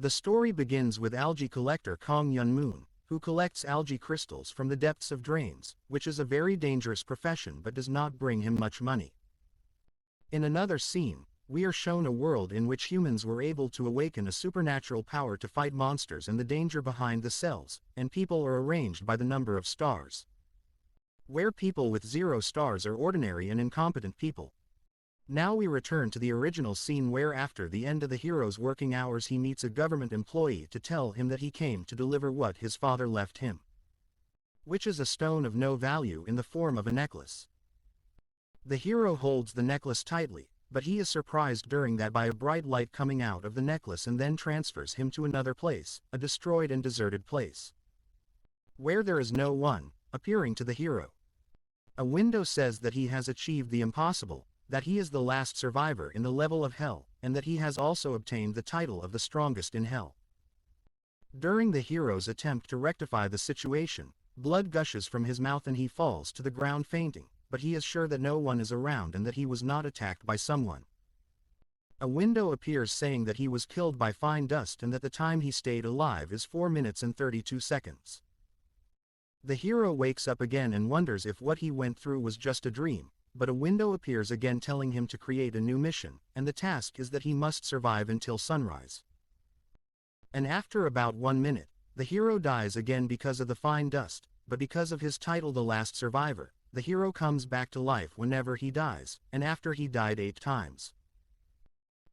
The story begins with algae collector Kong Yun Moon, who collects algae crystals from the depths of drains, which is a very dangerous profession but does not bring him much money. In another scene, we are shown a world in which humans were able to awaken a supernatural power to fight monsters and the danger behind the cells, and people are arranged by the number of stars. Where people with 0 stars are ordinary and incompetent people. Now we return to the original scene where after the end of the hero's working hours he meets a government employee to tell him that he came to deliver what his father left him, which is a stone of no value in the form of a necklace. The hero holds the necklace tightly, but he is surprised during that by a bright light coming out of the necklace and then transfers him to another place, a destroyed and deserted place, where there is no one, appearing to the hero. A window says that he has achieved the impossible, that he is the last survivor in the level of hell, and that he has also obtained the title of the strongest in hell. During the hero's attempt to rectify the situation, blood gushes from his mouth and he falls to the ground fainting, but he is sure that no one is around and that he was not attacked by someone. A window appears saying that he was killed by fine dust and that the time he stayed alive is 4 minutes and 32 seconds. The hero wakes up again and wonders if what he went through was just a dream, but a window appears again telling him to create a new mission, and the task is that he must survive until sunrise. And after about 1 minute, the hero dies again because of the fine dust, but because of his title the last survivor, the hero comes back to life whenever he dies, and after he died 8 times.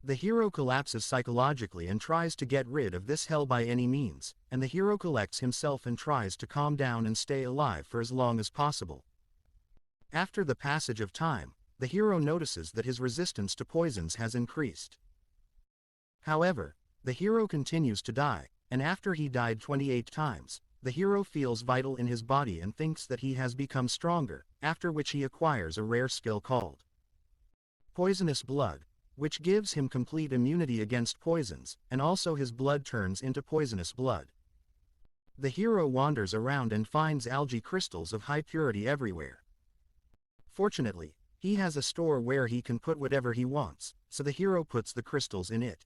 The hero collapses psychologically and tries to get rid of this hell by any means, and the hero collects himself and tries to calm down and stay alive for as long as possible. After the passage of time, the hero notices that his resistance to poisons has increased. However, the hero continues to die, and after he died 28 times, the hero feels vital in his body and thinks that he has become stronger, after which he acquires a rare skill called poisonous blood, which gives him complete immunity against poisons, and also his blood turns into poisonous blood. The hero wanders around and finds algae crystals of high purity everywhere. Fortunately, he has a store where he can put whatever he wants, so the hero puts the crystals in it.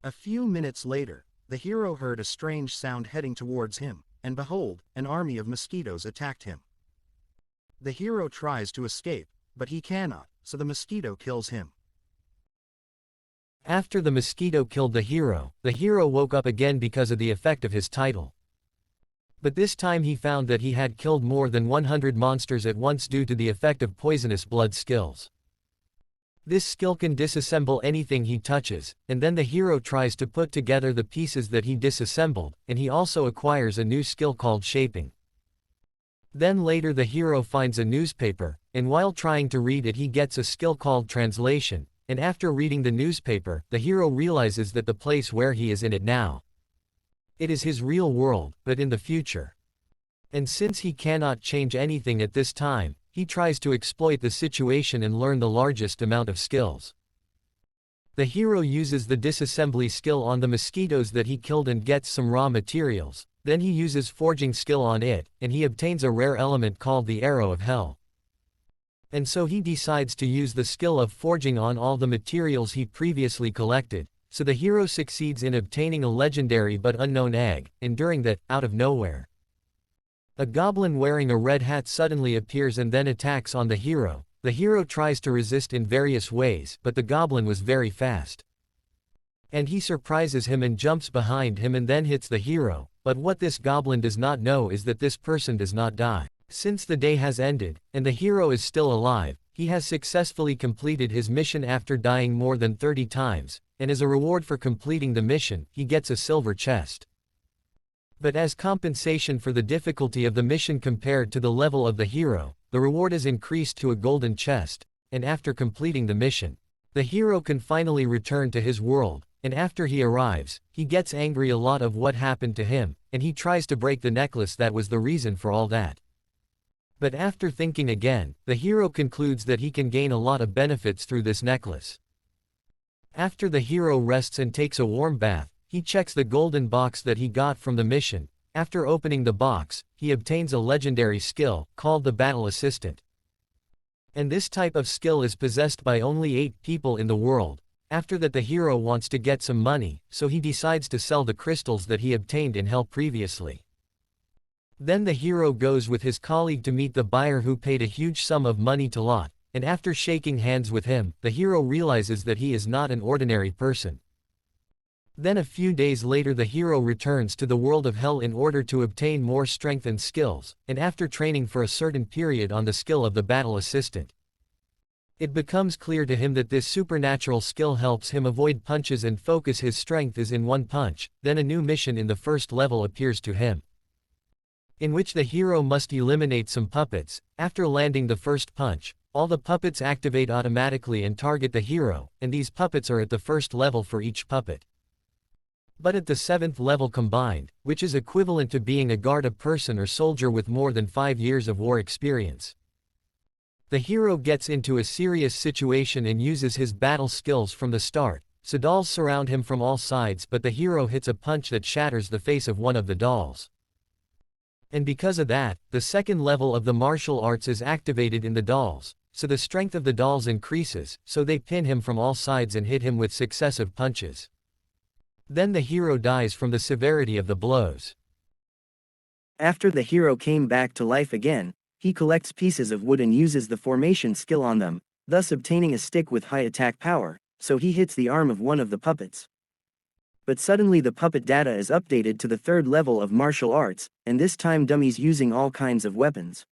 A few minutes later, the hero heard a strange sound heading towards him, and behold, an army of mosquitoes attacked him. The hero tries to escape, but he cannot, so the mosquito kills him. After the mosquito killed the hero woke up again because of the effect of his title. But this time he found that he had killed more than 100 monsters at once due to the effect of poisonous blood skills. This skill can disassemble anything he touches, and then the hero tries to put together the pieces that he disassembled, and he also acquires a new skill called shaping. Then later the hero finds a newspaper, and while trying to read it he gets a skill called translation, and after reading the newspaper, the hero realizes that the place where he is in it now, it is his real world, but in the future. And since he cannot change anything at this time, he tries to exploit the situation and learn the largest amount of skills. The hero uses the disassembly skill on the mosquitoes that he killed and gets some raw materials, then he uses forging skill on it, and he obtains a rare element called the Arrow of Hell. And so he decides to use the skill of forging on all the materials he previously collected, so the hero succeeds in obtaining a legendary but unknown egg, and during that, out of nowhere, a goblin wearing a red hat suddenly appears and then attacks on the hero. The hero tries to resist in various ways, but the goblin was very fast. And he surprises him and jumps behind him and then hits the hero, but what this goblin does not know is that this person does not die. Since the day has ended, and the hero is still alive, he has successfully completed his mission after dying more than 30 times, and as a reward for completing the mission, he gets a silver chest. But as compensation for the difficulty of the mission compared to the level of the hero, the reward is increased to a golden chest, and after completing the mission, the hero can finally return to his world, and after he arrives, he gets angry a lot of what happened to him, and he tries to break the necklace that was the reason for all that. But after thinking again, the hero concludes that he can gain a lot of benefits through this necklace. After the hero rests and takes a warm bath, he checks the golden box that he got from the mission. After opening the box, he obtains a legendary skill, called the Battle Assistant. And this type of skill is possessed by only 8 people in the world, After that, the hero wants to get some money, so he decides to sell the crystals that he obtained in hell previously. Then the hero goes with his colleague to meet the buyer who paid a huge sum of money to Lot, and after shaking hands with him, the hero realizes that he is not an ordinary person. Then a few days later the hero returns to the world of hell in order to obtain more strength and skills, and after training for a certain period on the skill of the battle assistant, it becomes clear to him that this supernatural skill helps him avoid punches and focus his strength is in one punch. Then a new mission in the first level appears to him, in which the hero must eliminate some puppets. After landing the first punch, all the puppets activate automatically and target the hero, and these puppets are at the first level for each puppet. But at the 7th level combined, which is equivalent to being a guard, a person or soldier with more than 5 years of war experience, the hero gets into a serious situation and uses his battle skills from the start, so dolls surround him from all sides, but the hero hits a punch that shatters the face of one of the dolls. And because of that, the 2nd level of the martial arts is activated in the dolls, so the strength of the dolls increases, so they pin him from all sides and hit him with successive punches. Then the hero dies from the severity of the blows. After the hero came back to life again, he collects pieces of wood and uses the formation skill on them, thus obtaining a stick with high attack power, so he hits the arm of one of the puppets. But suddenly the puppet data is updated to the 3rd level of martial arts, and this time dummies using all kinds of weapons.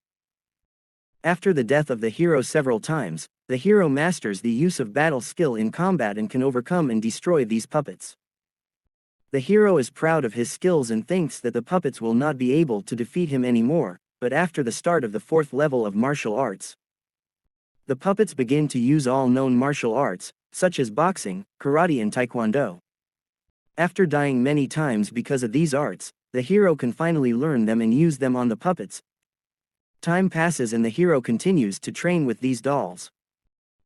After the death of the hero several times, the hero masters the use of battle skill in combat and can overcome and destroy these puppets. The hero is proud of his skills and thinks that the puppets will not be able to defeat him anymore, but after the start of the 4th level of martial arts, the puppets begin to use all known martial arts, such as boxing, karate and taekwondo. After dying many times because of these arts, the hero can finally learn them and use them on the puppets. Time passes and the hero continues to train with these dolls.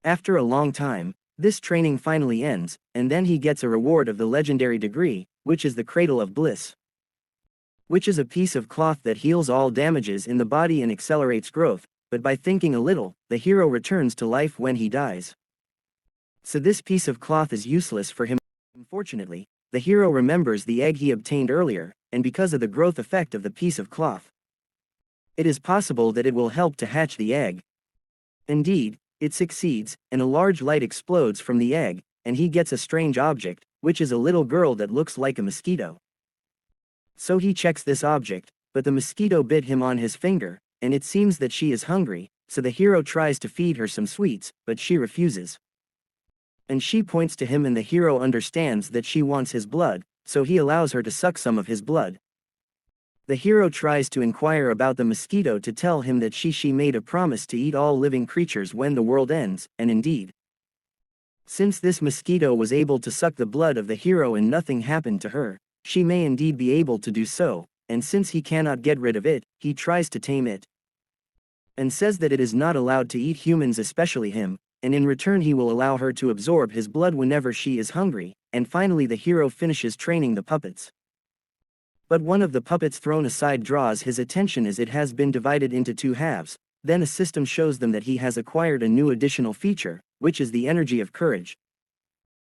After a long time, this training finally ends, and then he gets a reward of the legendary degree, which is the Cradle of Bliss, which is a piece of cloth that heals all damages in the body and accelerates growth, but by thinking a little, the hero returns to life when he dies. So this piece of cloth is useless for him. Unfortunately, the hero remembers the egg he obtained earlier, and because of the growth effect of the piece of cloth, it is possible that it will help to hatch the egg. Indeed, it succeeds, and a large light explodes from the egg, and he gets a strange object, which is a little girl that looks like a mosquito. So he checks this object, but the mosquito bit him on his finger, and it seems that she is hungry, so the hero tries to feed her some sweets, but she refuses. And she points to him and the hero understands that she wants his blood, so he allows her to suck some of his blood. The hero tries to inquire about the mosquito to tell him that she made a promise to eat all living creatures when the world ends, and indeed, since this mosquito was able to suck the blood of the hero and nothing happened to her, she may indeed be able to do so, and since he cannot get rid of it, he tries to tame it, and says that it is not allowed to eat humans, especially him, and in return he will allow her to absorb his blood whenever she is hungry, and finally the hero finishes training the puppets. But one of the puppets thrown aside draws his attention as it has been divided into 2 halves, then a system shows them that he has acquired a new additional feature, which is the energy of courage.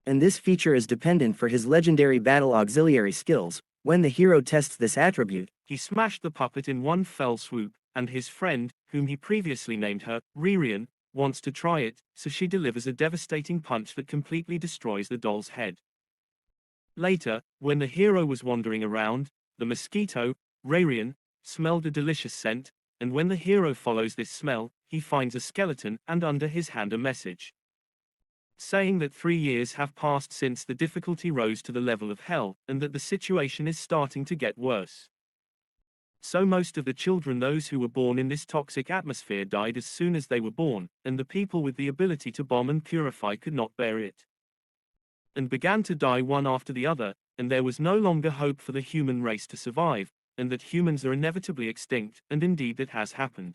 And this feature is dependent for his legendary battle auxiliary skills. When the hero tests this attribute, he smashed the puppet in one fell swoop, and his friend, whom he previously named her, Ririan, wants to try it, so she delivers a devastating punch that completely destroys the doll's head. Later, when the hero was wandering around, the mosquito, Ririan, smelled a delicious scent, and when the hero follows this smell, he finds a skeleton and under his hand a message, saying that 3 years have passed since the difficulty rose to the level of hell, and that the situation is starting to get worse. So most of the children, those who were born in this toxic atmosphere, died as soon as they were born, and the people with the ability to bomb and purify could not bear it, and began to die one after the other, and there was no longer hope for the human race to survive, and that humans are inevitably extinct, and indeed that has happened.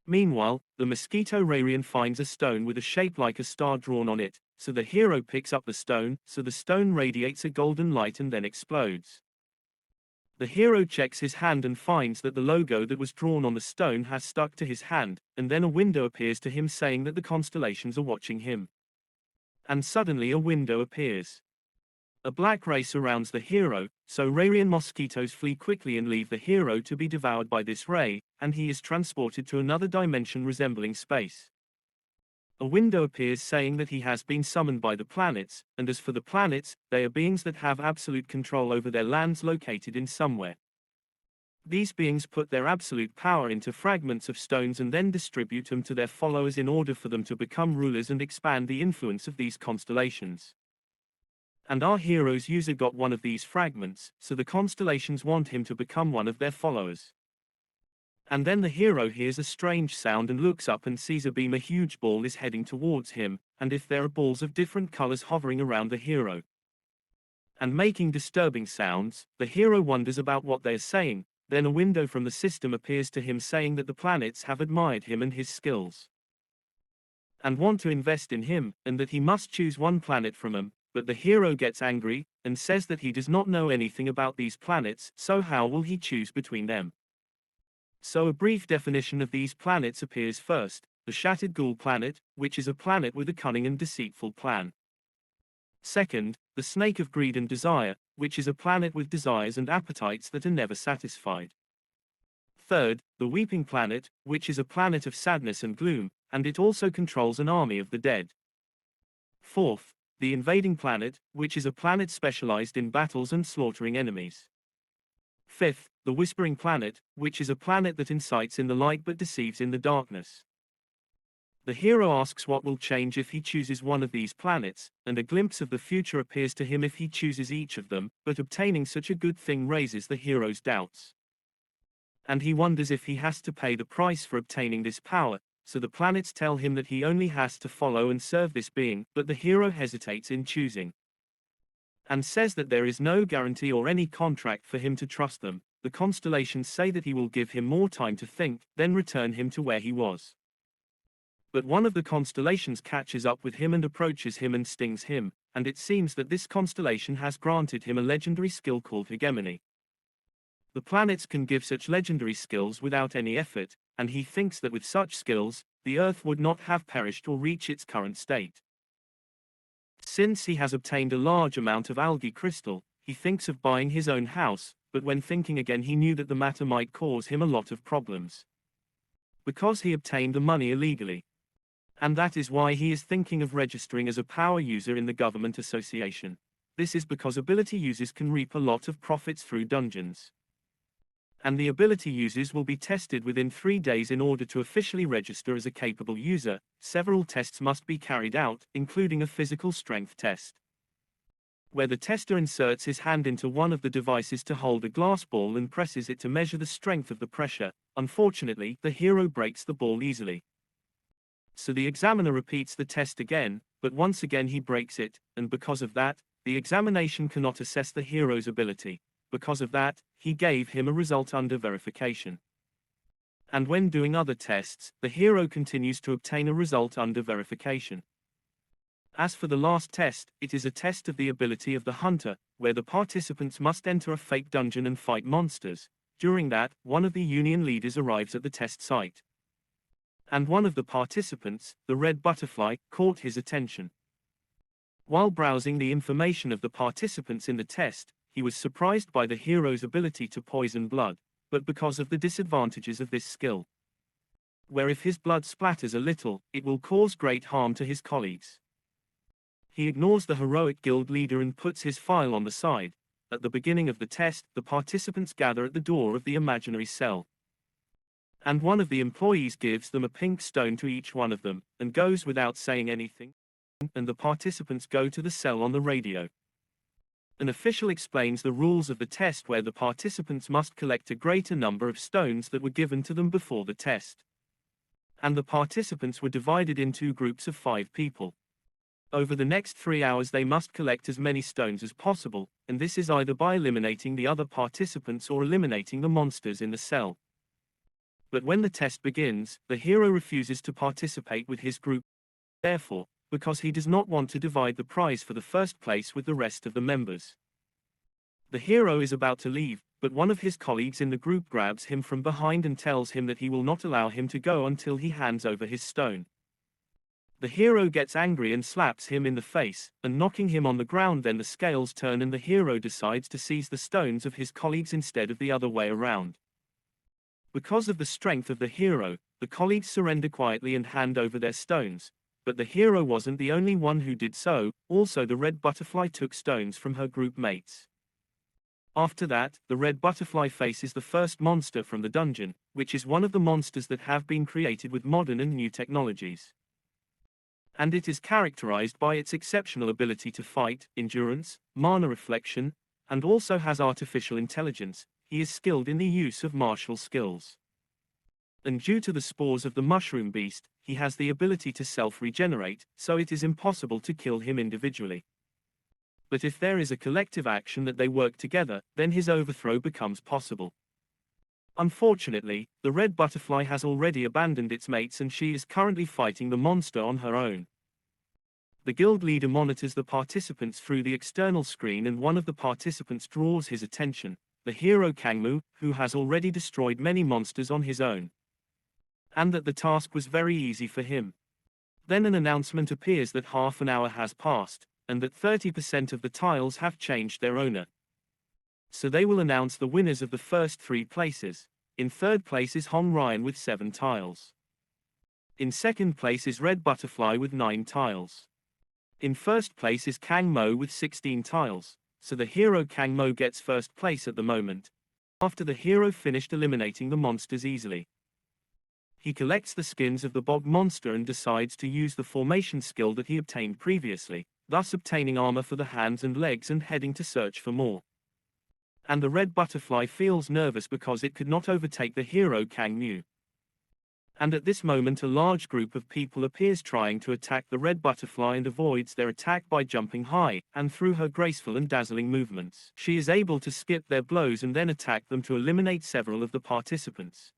Meanwhile, the mosquito Rarian finds a stone with a shape like a star drawn on it, so the hero picks up the stone, so the stone radiates a golden light and then explodes. The hero checks his hand and finds that the logo that was drawn on the stone has stuck to his hand, and then a window appears to him saying that the constellations are watching him. And suddenly a window appears. A black ray surrounds the hero, so Rarian mosquitoes flee quickly and leave the hero to be devoured by this ray, and he is transported to another dimension resembling space. A window appears saying that he has been summoned by the planets, and as for the planets, they are beings that have absolute control over their lands located in somewhere. These beings put their absolute power into fragments of stones and then distribute them to their followers in order for them to become rulers and expand the influence of these constellations. And our hero's user got one of these fragments, so the constellations want him to become one of their followers. And then the hero hears a strange sound and looks up and sees a huge ball is heading towards him, and if there are balls of different colors hovering around the hero and making disturbing sounds, the hero wonders about what they are saying. Then a window from the system appears to him saying that the planets have admired him and his skills and want to invest in him, and that he must choose one planet from them. But the hero gets angry and says that he does not know anything about these planets, so how will he choose between them? So a brief definition of these planets appears first: the Shattered Ghoul planet, which is a planet with a cunning and deceitful plan. Second, the Snake of Greed and Desire, which is a planet with desires and appetites that are never satisfied. Third, the Weeping planet, which is a planet of sadness and gloom, and it also controls an army of the dead. Fourth, the Invading planet, which is a planet specialized in battles and slaughtering enemies. Fifth, the Whispering planet, which is a planet that incites in the light but deceives in the darkness. The hero asks what will change if he chooses one of these planets, and a glimpse of the future appears to him if he chooses each of them, but obtaining such a good thing raises the hero's doubts. And he wonders if he has to pay the price for obtaining this power, so the planets tell him that he only has to follow and serve this being, but the hero hesitates in choosing and says that there is no guarantee or any contract for him to trust them. The constellations say that he will give him more time to think, then return him to where he was. But one of the constellations catches up with him and approaches him and stings him, and it seems that this constellation has granted him a legendary skill called hegemony. The planets can give such legendary skills without any effort, and he thinks that with such skills, the Earth would not have perished or reach its current state. Since he has obtained a large amount of algae crystal, he thinks of buying his own house, but when thinking again he knew that the matter might cause him a lot of problems, because he obtained the money illegally. And that is why he is thinking of registering as a power user in the government association. This is because ability users can reap a lot of profits through dungeons. And the ability users will be tested within 3 days in order to officially register as a capable user. Several tests must be carried out, including a physical strength test, where the tester inserts his hand into one of the devices to hold a glass ball and presses it to measure the strength of the pressure. Unfortunately, the hero breaks the ball easily. So the examiner repeats the test again, but once again he breaks it, and because of that, the examination cannot assess the hero's ability. Because of that, he gave him a result under verification. And when doing other tests, the hero continues to obtain a result under verification. As for the last test, it is a test of the ability of the hunter, where the participants must enter a fake dungeon and fight monsters. During that, one of the union leaders arrives at the test site. And one of the participants, the red butterfly, caught his attention. While browsing the information of the participants in the test, he was surprised by the hero's ability to poison blood, but because of the disadvantages of this skill, where if his blood splatters a little, it will cause great harm to his colleagues. He ignores the heroic guild leader and puts his file on the side. At the beginning of the test, the participants gather at the door of the imaginary cell. And one of the employees gives them a pink stone to each one of them, and goes without saying anything, and the participants go to the cell on the radio. An official explains the rules of the test, where the participants must collect a greater number of stones that were given to them before the test. And the participants were divided into groups of 5 people. Over the next 3 hours they must collect as many stones as possible, and this is either by eliminating the other participants or eliminating the monsters in the cell. But when the test begins, the hero refuses to participate with his group. Therefore, because he does not want to divide the prize for the first place with the rest of the members. The hero is about to leave, but one of his colleagues in the group grabs him from behind and tells him that he will not allow him to go until he hands over his stone. The hero gets angry and slaps him in the face, and knocking him on the ground. Then the scales turn and the hero decides to seize the stones of his colleagues instead of the other way around. Because of the strength of the hero, the colleagues surrender quietly and hand over their stones. But the hero wasn't the only one who did so, also the red butterfly took stones from her group mates. After that, the red butterfly faces the first monster from the dungeon, which is one of the monsters that have been created with modern and new technologies. And it is characterized by its exceptional ability to fight, endurance, mana reflection, and also has artificial intelligence. He is skilled in the use of martial skills. And due to the spores of the mushroom beast, he has the ability to self-regenerate, so it is impossible to kill him individually. But if there is a collective action that they work together, then his overthrow becomes possible. Unfortunately, the red butterfly has already abandoned its mates and she is currently fighting the monster on her own. The guild leader monitors the participants through the external screen and one of the participants draws his attention, the hero Kangmu, who has already destroyed many monsters on his own. And that the task was very easy for him. Then an announcement appears that half an hour has passed, and that 30% of the tiles have changed their owner. So they will announce the winners of the first 3 places. In third place is Hong Ryan with 7 tiles. In second place is Red Butterfly with 9 tiles. In first place is Kang Mo with 16 tiles, so the hero Kang Mo gets first place at the moment, after the hero finished eliminating the monsters easily. He collects the skins of the bog monster and decides to use the formation skill that he obtained previously, thus obtaining armor for the hands and legs and heading to search for more. And the red butterfly feels nervous because it could not overtake the hero Kang Mu. And at this moment a large group of people appears trying to attack the red butterfly and avoids their attack by jumping high, and through her graceful and dazzling movements, she is able to skip their blows and then attack them to eliminate several of the participants.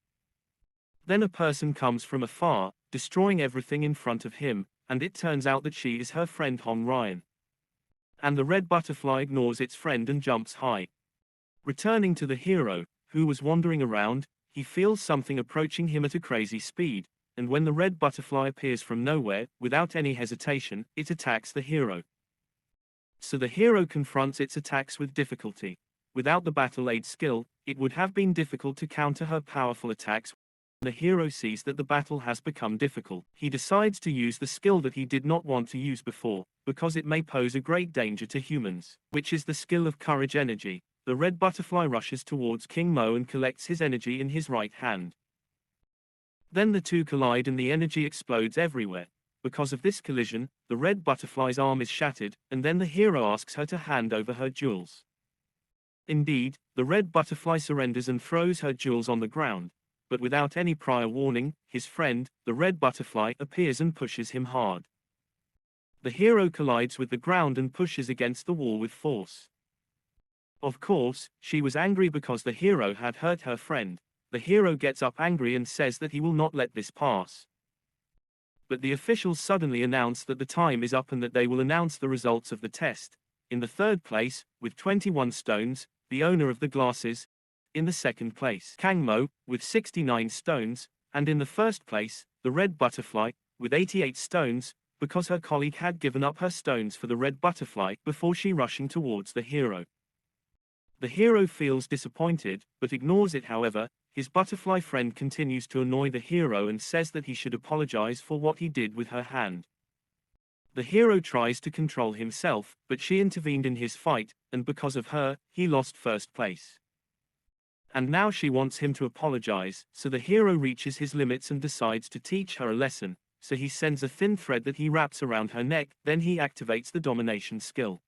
Then a person comes from afar, destroying everything in front of him, and it turns out that she is her friend Hong Ryan. And the red butterfly ignores its friend and jumps high. Returning to the hero, who was wandering around, he feels something approaching him at a crazy speed, and when the red butterfly appears from nowhere, without any hesitation, it attacks the hero. So the hero confronts its attacks with difficulty. Without the battle aid skill, it would have been difficult to counter her powerful attacks. The hero sees that the battle has become difficult. He decides to use the skill that he did not want to use before, because it may pose a great danger to humans, which is the skill of courage energy. The red butterfly rushes towards King Mo and collects his energy in his right hand. Then the two collide and the energy explodes everywhere. Because of this collision, the red butterfly's arm is shattered, and then the hero asks her to hand over her jewels. Indeed, the red butterfly surrenders and throws her jewels on the ground. But without any prior warning, his friend, the red butterfly, appears and pushes him hard. The hero collides with the ground and pushes against the wall with force. Of course, she was angry because the hero had hurt her friend. The hero gets up angry and says that he will not let this pass. But the officials suddenly announce that the time is up and that they will announce the results of the test. In the third place, with 21 stones, the owner of the glasses. In the second place, Kang Mo, with 69 stones, and in the first place, the red butterfly, with 88 stones, because her colleague had given up her stones for the red butterfly before she rushing towards the hero. The hero feels disappointed, but ignores it. However, his butterfly friend continues to annoy the hero and says that he should apologize for what he did with her hand. The hero tries to control himself, but she intervened in his fight, and because of her, he lost first place. And now she wants him to apologize, so the hero reaches his limits and decides to teach her a lesson, so he sends a thin thread that he wraps around her neck, then he activates the domination skill.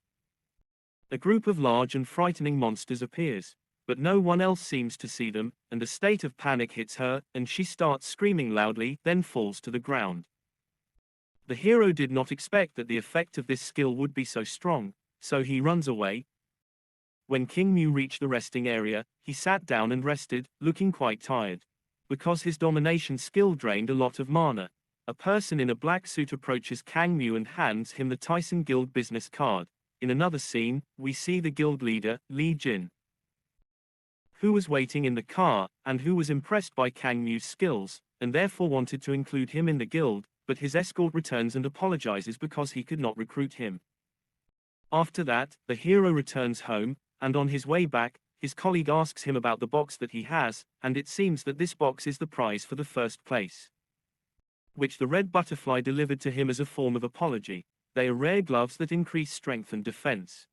A group of large and frightening monsters appears, but no one else seems to see them, and a state of panic hits her, and she starts screaming loudly, then falls to the ground. The hero did not expect that the effect of this skill would be so strong, so he runs away. When King Mu reached the resting area, he sat down and rested, looking quite tired. Because his domination skill drained a lot of mana, a person in a black suit approaches Kang Mu and hands him the Tyson Guild business card. In another scene, we see the guild leader, Li Jin, who was waiting in the car, and who was impressed by Kang Mu's skills, and therefore wanted to include him in the guild, but his escort returns and apologizes because he could not recruit him. After that, the hero returns home, and on his way back, his colleague asks him about the box that he has, and it seems that this box is the prize for the first place, which the red butterfly delivered to him as a form of apology. They are rare gloves that increase strength and defense.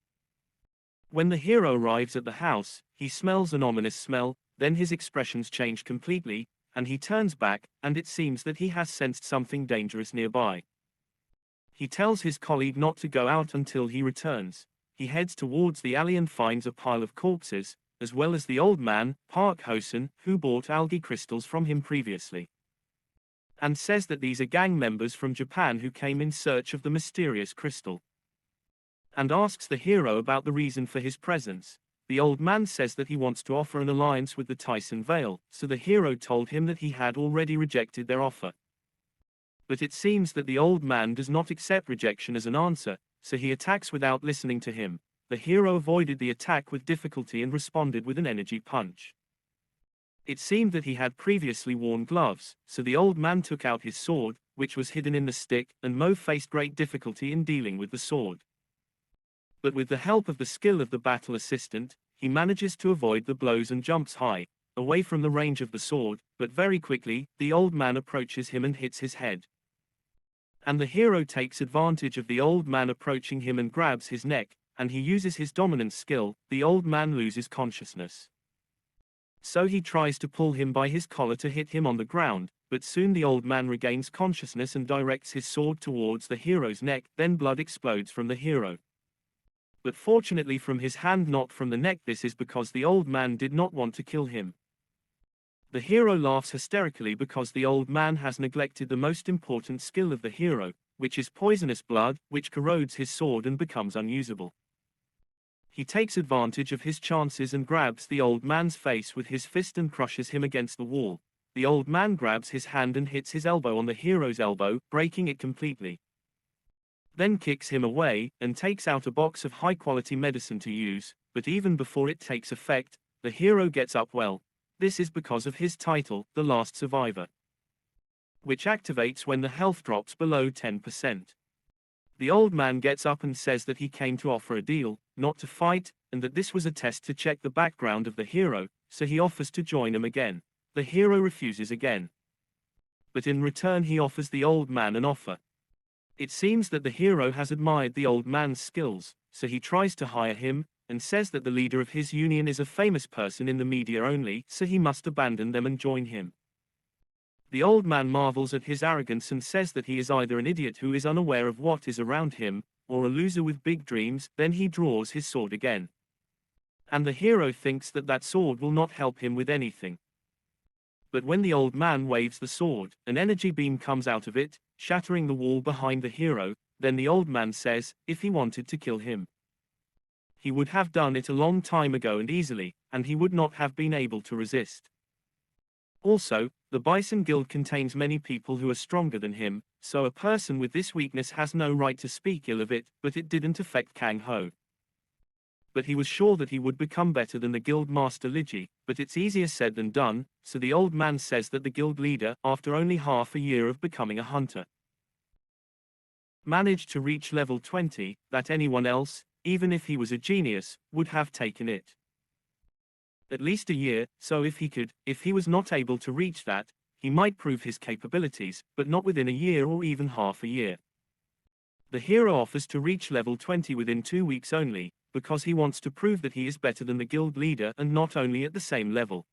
When the hero arrives at the house, he smells an ominous smell, then his expressions change completely, and he turns back, and it seems that he has sensed something dangerous nearby. He tells his colleague not to go out until he returns. He heads towards the alley and finds a pile of corpses, as well as the old man, Park Hosen, who bought algae crystals from him previously, and says that these are gang members from Japan who came in search of the mysterious crystal, and asks the hero about the reason for his presence. The old man says that he wants to offer an alliance with the Tyson Vale, so the hero told him that he had already rejected their offer. But it seems that the old man does not accept rejection as an answer, so he attacks without listening to him. The hero avoided the attack with difficulty and responded with an energy punch. It seemed that he had previously worn gloves, so the old man took out his sword, which was hidden in the stick, and Mo faced great difficulty in dealing with the sword. But with the help of the skill of the battle assistant, he manages to avoid the blows and jumps high, away from the range of the sword, but very quickly, the old man approaches him and hits his head. And the hero takes advantage of the old man approaching him and grabs his neck, and he uses his dominant skill. The old man loses consciousness. So he tries to pull him by his collar to hit him on the ground, but soon the old man regains consciousness and directs his sword towards the hero's neck, then blood explodes from the hero. But fortunately from his hand, not from the neck. This is because the old man did not want to kill him. The hero laughs hysterically because the old man has neglected the most important skill of the hero, which is poisonous blood, which corrodes his sword and becomes unusable. He takes advantage of his chances and grabs the old man's face with his fist and crushes him against the wall. The old man grabs his hand and hits his elbow on the hero's elbow, breaking it completely. Then kicks him away, and takes out a box of high-quality medicine to use, but even before it takes effect, the hero gets up well. This is because of his title, The Last Survivor, which activates when the health drops below 10%. The old man gets up and says that he came to offer a deal, not to fight, and that this was a test to check the background of the hero, so he offers to join him again. The hero refuses again, but in return he offers the old man an offer. It seems that the hero has admired the old man's skills, so he tries to hire him, and says that the leader of his union is a famous person in the media only, so he must abandon them and join him. The old man marvels at his arrogance and says that he is either an idiot who is unaware of what is around him, or a loser with big dreams. Then he draws his sword again, and the hero thinks that that sword will not help him with anything. But when the old man waves the sword, an energy beam comes out of it, shattering the wall behind the hero. Then the old man says, if he wanted to kill him, he would have done it a long time ago and easily, and he would not have been able to resist. Also, the Bison Guild contains many people who are stronger than him, so a person with this weakness has no right to speak ill of it, but it didn't affect Kang Ho. But he was sure that he would become better than the guild master Liji, but it's easier said than done, so the old man says that the guild leader, after only half a year of becoming a hunter, managed to reach level 20, that anyone else, even if he was a genius, would have taken it at least a year. So if he was not able to reach that, he might prove his capabilities, but not within a year or even half a year. The hero offers to reach level 20 within 2 weeks only, because he wants to prove that he is better than the guild leader and not only at the same level,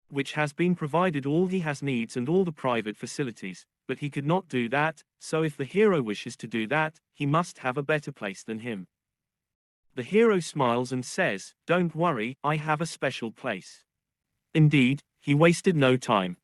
which has been provided all he has needs and all the private facilities, but he could not do that, so if the hero wishes to do that, he must have a better place than him. The hero smiles and says, don't worry, I have a special place. Indeed, he wasted no time.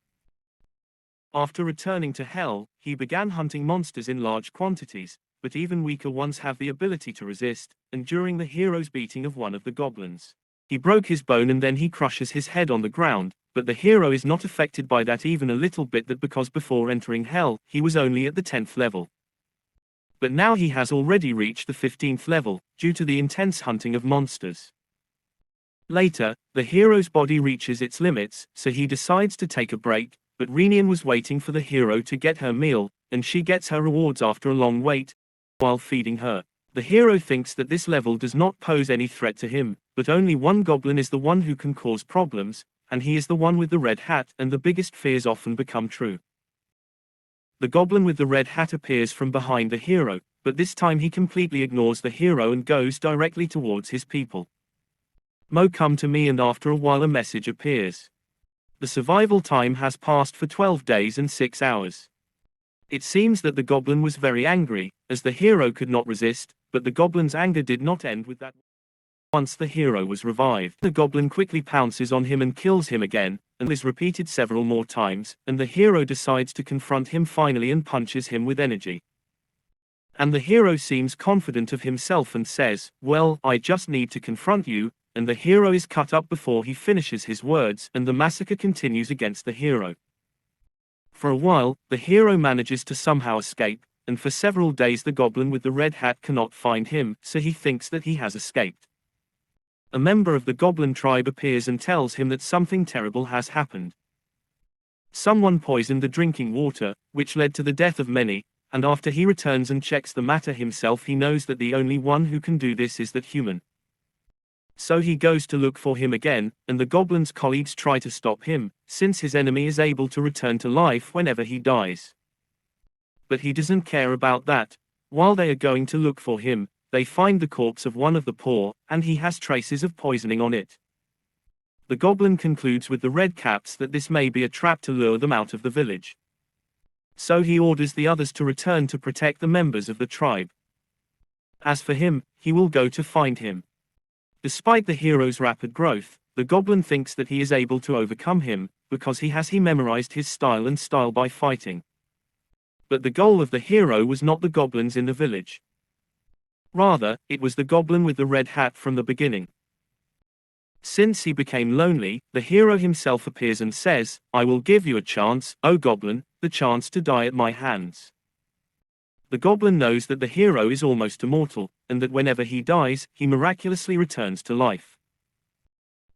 After returning to Hell, he began hunting monsters in large quantities, but even weaker ones have the ability to resist, and during the hero's beating of one of the goblins, he broke his bone and then he crushes his head on the ground, but the hero is not affected by that even a little bit, that because before entering Hell, he was only at the 10th level. But now he has already reached the 15th level, due to the intense hunting of monsters. Later, the hero's body reaches its limits, so he decides to take a break, but Renian was waiting for the hero to get her meal, and she gets her rewards after a long wait, while feeding her. The hero thinks that this level does not pose any threat to him, but only one goblin is the one who can cause problems, and he is the one with the red hat, and the biggest fears often become true. The goblin with the red hat appears from behind the hero, but this time he completely ignores the hero and goes directly towards his people. Mo, come to me, and after a while a message appears. The survival time has passed for 12 days and 6 hours. It seems that the goblin was very angry, as the hero could not resist, but the goblin's anger did not end with that. Once the hero was revived, the goblin quickly pounces on him and kills him again, and is repeated several more times, and the hero decides to confront him finally and punches him with energy. And the hero seems confident of himself and says, "Well, I just need to confront you," and the hero is cut up before he finishes his words, and the massacre continues against the hero. For a while, the hero manages to somehow escape, and for several days the goblin with the red hat cannot find him, so he thinks that he has escaped. A member of the goblin tribe appears and tells him that something terrible has happened. Someone poisoned the drinking water, which led to the death of many, and after he returns and checks the matter himself, he knows that the only one who can do this is that human. So he goes to look for him again, and the goblin's colleagues try to stop him, since his enemy is able to return to life whenever he dies. But he doesn't care about that. While they are going to look for him, they find the corpse of one of the poor, and he has traces of poisoning on it. The goblin concludes with the red caps that this may be a trap to lure them out of the village. So he orders the others to return to protect the members of the tribe. As for him, he will go to find him. Despite the hero's rapid growth, the goblin thinks that he is able to overcome him, because he memorized his style and style by fighting. But the goal of the hero was not the goblins in the village. Rather, it was the goblin with the red hat from the beginning. Since he became lonely, the hero himself appears and says, "I will give you a chance, O goblin, the chance to die at my hands." The goblin knows that the hero is almost immortal, and that whenever he dies, he miraculously returns to life.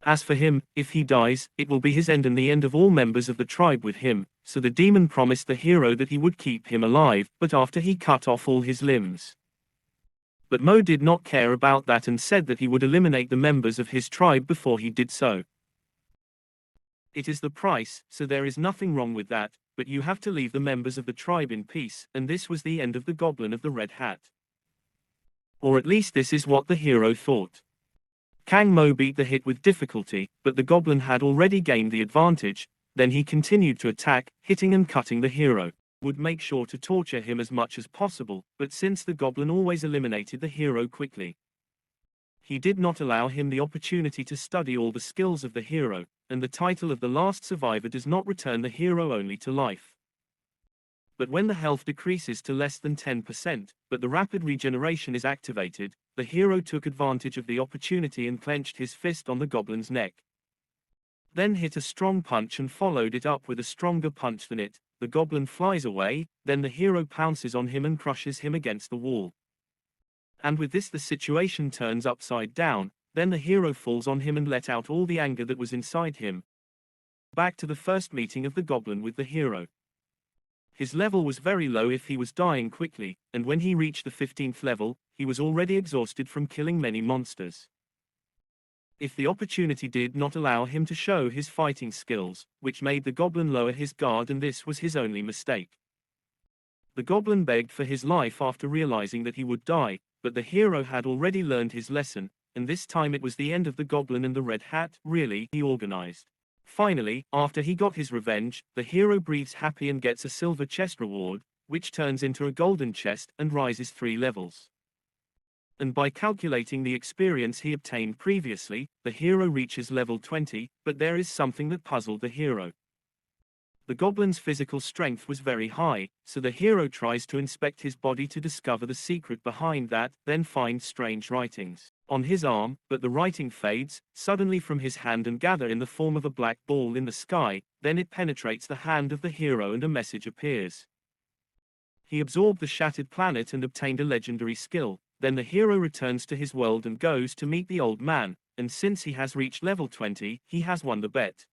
As for him, if he dies, it will be his end and the end of all members of the tribe with him, so the demon promised the hero that he would keep him alive, but after he cut off all his limbs. But Mo did not care about that and said that he would eliminate the members of his tribe before he did so. It is the price, so there is nothing wrong with that, but you have to leave the members of the tribe in peace, and this was the end of the goblin of the red hat. Or at least this is what the hero thought. Kang Mo beat the hit with difficulty, but the goblin had already gained the advantage. Then he continued to attack, hitting and cutting the hero. Would make sure to torture him as much as possible, but since the goblin always eliminated the hero quickly, he did not allow him the opportunity to study all the skills of the hero, and the title of the last survivor does not return the hero only to life. But when the health decreases to less than 10%, but the rapid regeneration is activated, the hero took advantage of the opportunity and clenched his fist on the goblin's neck. Then hit a strong punch and followed it up with a stronger punch than it. The goblin flies away, then the hero pounces on him and crushes him against the wall. And with this the situation turns upside down, then the hero falls on him and let out all the anger that was inside him. Back to the first meeting of the goblin with the hero. His level was very low if he was dying quickly, and when he reached the 15th level, he was already exhausted from killing many monsters. If the opportunity did not allow him to show his fighting skills, which made the goblin lower his guard, and this was his only mistake. The goblin begged for his life after realizing that he would die, but the hero had already learned his lesson, and this time it was the end of the goblin and the red hat, really, he organized. Finally, after he got his revenge, the hero breathes happy and gets a silver chest reward, which turns into a golden chest and rises 3 levels. And by calculating the experience he obtained previously, the hero reaches level 20, but there is something that puzzled the hero. The goblin's physical strength was very high, so the hero tries to inspect his body to discover the secret behind that, then finds strange writings on his arm, but the writing fades suddenly from his hand and gather in the form of a black ball in the sky, then it penetrates the hand of the hero and a message appears. He absorbed the shattered planet and obtained a legendary skill. Then the hero returns to his world and goes to meet the old man, and since he has reached level 20, he has won the bet.